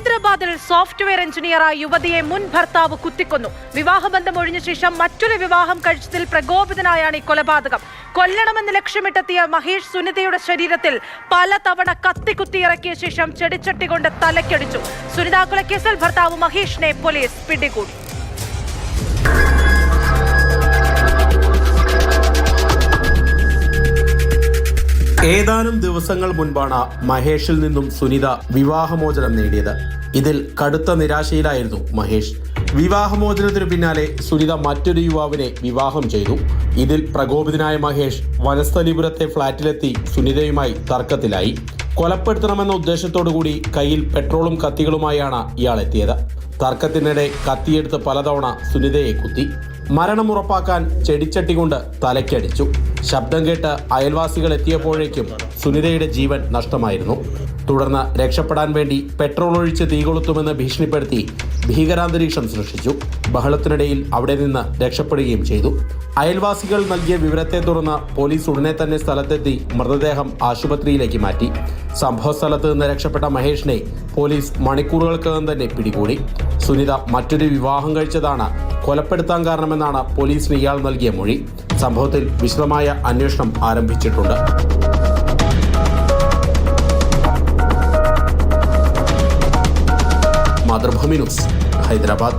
ഹൈദരാബാദിൽ സോഫ്റ്റ്വെയർ എഞ്ചിനീയറായ യുവതിയെ മുൻ ഭർത്താവ് കുത്തിക്കൊന്നു. വിവാഹബന്ധം ഒഴിഞ്ഞ ശേഷം മറ്റൊരു വിവാഹം കഴിച്ചതിൽ പ്രകോപിതനായാണ് ഈ കൊലപാതകം. കൊല്ലണമെന്ന് ലക്ഷ്യമിട്ടെത്തിയ മഹേഷ് സുനിതയുടെ ശരീരത്തിൽ പലതവണ കത്തിക്കുത്തിയിറക്കിയ ശേഷം ചെടിച്ചട്ടി കൊണ്ട് തലക്കടിച്ചു. സുനിത കൊലക്കേസിൽ ഭർത്താവ് മഹേഷിനെ പോലീസ് പിടികൂടി. ഏതാനും ദിവസങ്ങൾ മുൻപാണ് മഹേഷിൽ നിന്നും സുനിത വിവാഹമോചനം നേടിയത്. ഇതിൽ കടുത്ത നിരാശയിലായിരുന്നു മഹേഷ്. വിവാഹമോചനത്തിനു പിന്നാലെ സുനിത മറ്റൊരു യുവാവിനെ വിവാഹം ചെയ്തു. ഇതിൽ പ്രകോപിതനായ മഹേഷ് വനസ്ഥലിപുരത്തെ ഫ്ളാറ്റിലെത്തി സുനിതയുമായി തർക്കത്തിലായി. കൊലപ്പെടുത്തണമെന്ന ഉദ്ദേശത്തോടുകൂടി കയ്യിൽ പെട്രോളും കത്തികളുമായാണ് ഇയാൾ എത്തിയത്. തർക്കത്തിനിടെ കത്തിയെടുത്ത് പലതവണ സുനിതയെ കുത്തി. മരണം ഉറപ്പാക്കാൻ ചെടിച്ചട്ടി കൊണ്ട് തലയ്ക്കടിച്ചു. ശബ്ദം കേട്ട് അയൽവാസികൾ എത്തിയപ്പോഴേക്കും സുനിതയുടെ ജീവൻ നഷ്ടമായിരുന്നു. തുടർന്ന് രക്ഷപ്പെടാൻ വേണ്ടി പെട്രോൾ ഒഴിച്ച് തീകൊളുത്തുമെന്ന് ഭീഷണിപ്പെടുത്തി ഭീകരാന്തരീക്ഷം സൃഷ്ടിച്ചു. ബഹളത്തിനിടയിൽ അവിടെ നിന്ന് രക്ഷപ്പെടുകയും ചെയ്തു. അയൽവാസികൾ നൽകിയ വിവരത്തെ തുടർന്ന് പോലീസ് ഉടനെ തന്നെ സ്ഥലത്തെത്തി മൃതദേഹം ആശുപത്രിയിലേക്ക് മാറ്റി. സംഭവ സ്ഥലത്ത് നിന്ന് രക്ഷപ്പെട്ട മഹേഷിനെ പോലീസ് മണിക്കൂറുകൾക്കകം തന്നെ പിടികൂടി. സുനിത മറ്റൊരു വിവാഹം കഴിച്ചതാണ് കൊലപ്പെടുത്താൻ കാരണമെന്നാണ് പോലീസിന് ഇയാൾ നൽകിയ മൊഴി. സംഭവത്തിൽ വിശദമായ അന്വേഷണം ആരംഭിച്ചിട്ടുണ്ട്. മാതൃഭൂമി ന്യൂസ്, ഹൈദരാബാദ്.